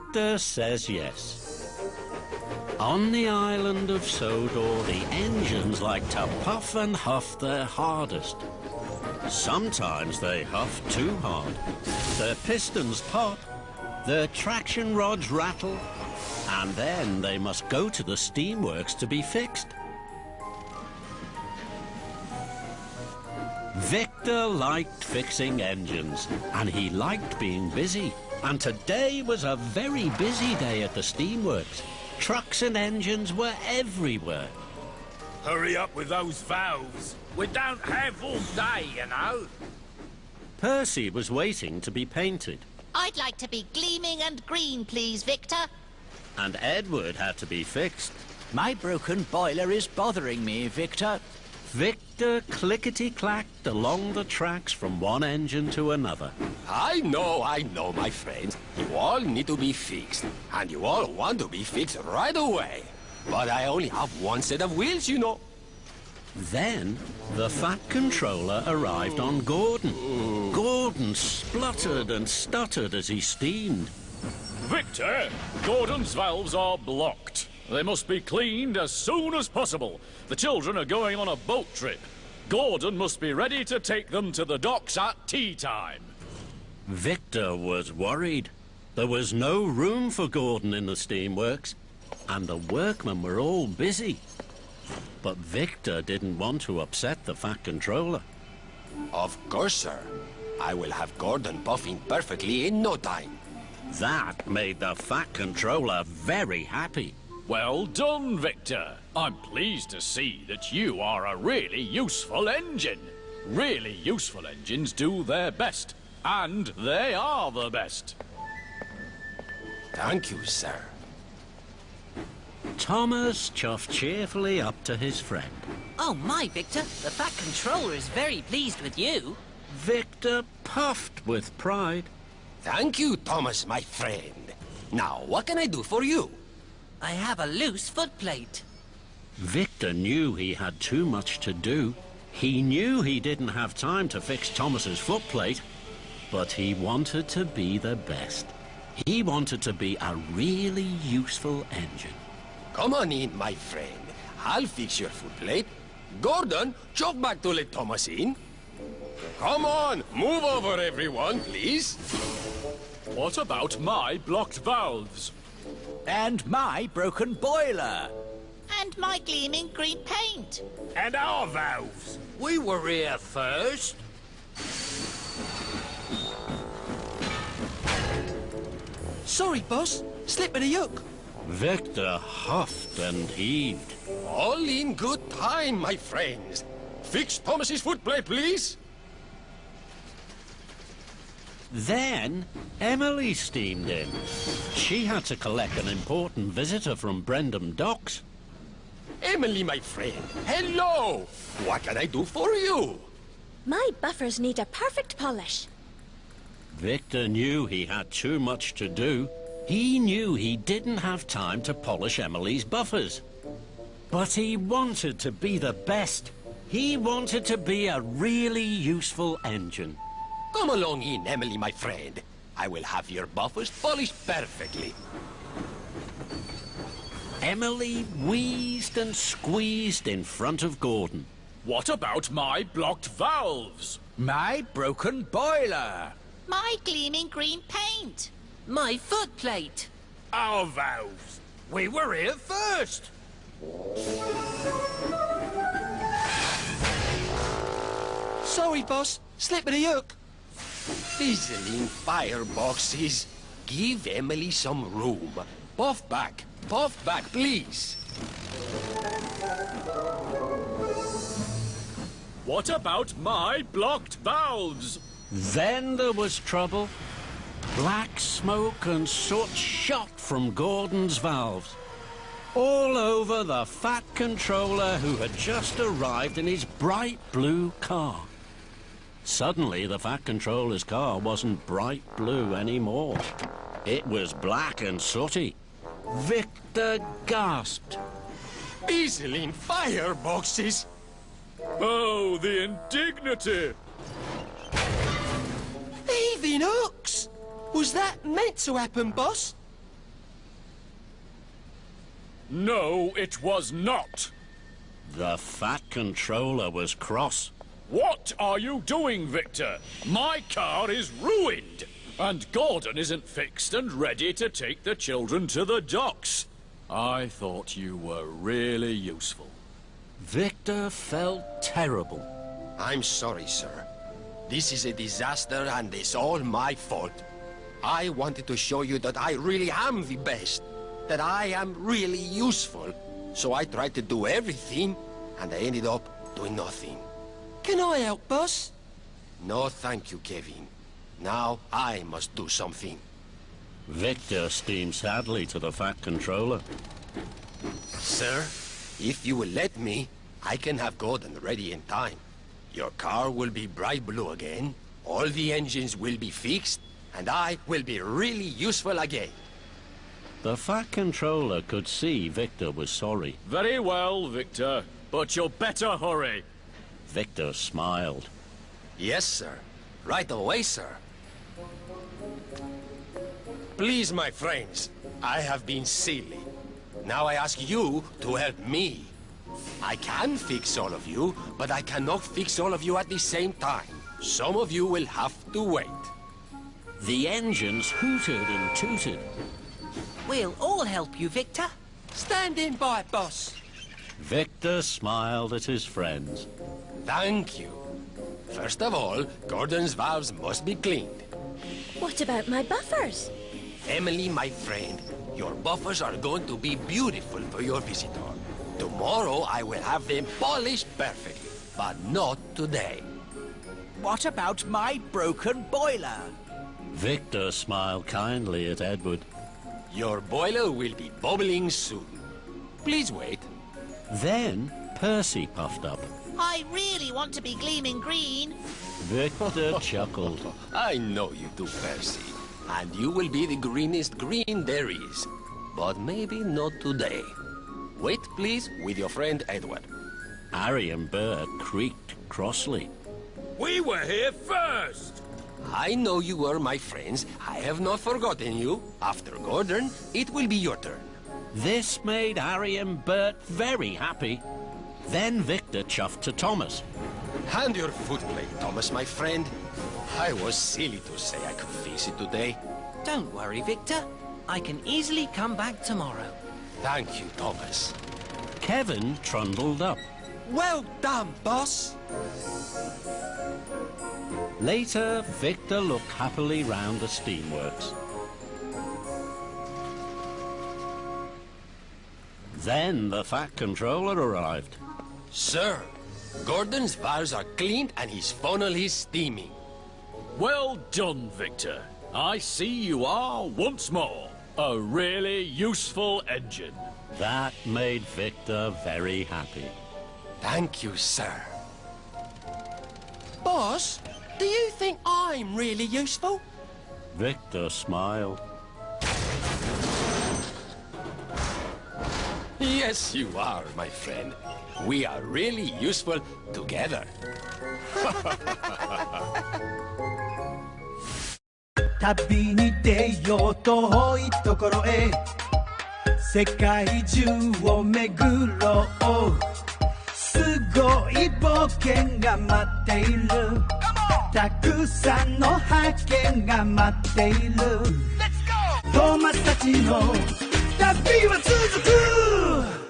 Victor says yes. On the island of Sodor, the engines like to puff and huff their hardest. Sometimes they huff too hard. Their pistons pop, their traction rods rattle, and then they must go to the Steamworks to be fixed. Victor liked fixing engines, and he liked being busy. And today was a very busy day at the Steamworks. Trucks and engines were everywhere. Hurry up with those valves. We don't have all day, you know. Percy was waiting to be painted. I'd like to be gleaming and green, please, Victor. And Edward had to be fixed. My broken boiler is bothering me, Victor. Victor clickety-clacked along the tracks from one engine to another. I know, my friends. You all need to be fixed. And you all want to be fixed right away. But I only have one set of wheels, you know. Then the Fat Controller arrived on Gordon. Gordon spluttered and stuttered as he steamed. Victor, Gordon's valves are blocked. They must be cleaned as soon as possible. The children are going on a boat trip. Gordon must be ready to take them to the docks at tea time. Victor was worried. There was no room for Gordon in the Steamworks, and the workmen were all busy. But Victor didn't want to upset the Fat Controller. Of course, sir. I will have Gordon buffing perfectly in no time. That made the Fat Controller very happy. Well done, Victor. I'm pleased to see that you are a really useful engine. Really useful engines do their best, and they are the best. Thank you, sir. Thomas chuffed cheerfully up to his friend. Oh my, Victor, the Fat Controller is very pleased with you. Victor puffed with pride. Thank you, Thomas, my friend. Now, what can I do for you? I have a loose footplate. Victor knew he had too much to do. He knew he didn't have time to fix Thomas's footplate, but he wanted to be the best. He wanted to be a really useful engine. Come on in, my friend. I'll fix your footplate. Gordon, jog back to let Thomas in. Come on, move over, everyone, please. What about my blocked valves? And my broken boiler. And my gleaming green paint. And our valves. We were here first. Sorry, boss. Slip of the yoke. Victor huffed and heaved. All in good time, my friends. Fix Thomas's footplate, please. Then Emily steamed in. She had to collect an important visitor from Brendam Docks. Emily, my friend, hello! What can I do for you? My buffers need a perfect polish. Victor knew he had too much to do. He knew he didn't have time to polish Emily's buffers. But he wanted to be the best. He wanted to be a really useful engine. Come along in, Emily, my friend. I will have your buffers polished perfectly. Emily wheezed and squeezed in front of Gordon. What about my blocked valves? My broken boiler. My gleaming green paint. My footplate. Our valves. We were here first. Sorry, boss. Slip of the yoke. Fizzling fireboxes. Give Emily some room. Puff back, please. What about my blocked valves? Then there was trouble. Black smoke and soot shot from Gordon's valves. All over the Fat Controller who had just arrived in his bright blue car. Suddenly, the Fat Controller's car wasn't bright blue anymore. It was black and sooty. Victor gasped. Fizzling fireboxes. Oh, the indignity! Thieving hooks! Was that meant to happen, boss? No, it was not. The Fat Controller was cross. What are you doing, Victor? My car is ruined. And Gordon isn't fixed and ready to take the children to the docks. I thought you were really useful. Victor felt terrible. I'm sorry, sir. This is a disaster and it's all my fault. I wanted to show you that I really am the best. That I am really useful. So I tried to do everything, and I ended up doing nothing. Can I help, boss? No, thank you, Kevin. Now I must do something. Victor steamed sadly to the Fat Controller. Sir, if you will let me, I can have Gordon ready in time. Your car will be bright blue again, all the engines will be fixed, and I will be really useful again. The Fat Controller could see Victor was sorry. Very well, Victor. But you'd better hurry. Victor smiled. Yes, sir. Right away, sir. Please, my friends, I have been silly. Now I ask you to help me. I can fix all of you, but I cannot fix all of you at the same time. Some of you will have to wait. The engines hooted and tooted. We'll all help you, Victor. Standing by, boss. Victor smiled at his friends. Thank you. First of all, Gordon's valves must be cleaned. What about my buffers? Emily, my friend, your buffers are going to be beautiful for your visitor. Tomorrow I will have them polished perfectly, but not today. What about my broken boiler? Victor smiled kindly at Edward. Your boiler will be bubbling soon. Please wait. Then Percy puffed up. I really want to be gleaming green. Victor chuckled. I know you do, Percy. And you will be the greenest green there is. But maybe not today. Wait, please, with your friend Edward. Harry and Bert creaked crossly. We were here first. I know you were my friends. I have not forgotten you. After Gordon, it will be your turn. This made Harry and Bert very happy. Then Victor chuffed to Thomas. Hand your footplate, Thomas, my friend. I was silly to say I could fix it today. Don't worry, Victor. I can easily come back tomorrow. Thank you, Thomas. Kevin trundled up. Well done, boss. Later, Victor looked happily round the Steamworks. Then the Fat Controller arrived. Sir, Gordon's valves are cleaned and his funnel is steaming. Well done, Victor. I see you are, once more, a really useful engine. That made Victor very happy. Thank you, sir. Boss, do you think I'm really useful? Victor smiled. Yes, you are, my friend. We are really useful together. 旅に出よう遠いところへ世界中を巡ろうすごい冒険が待っているたくさんの発見が待っているトーマスたちの旅は続く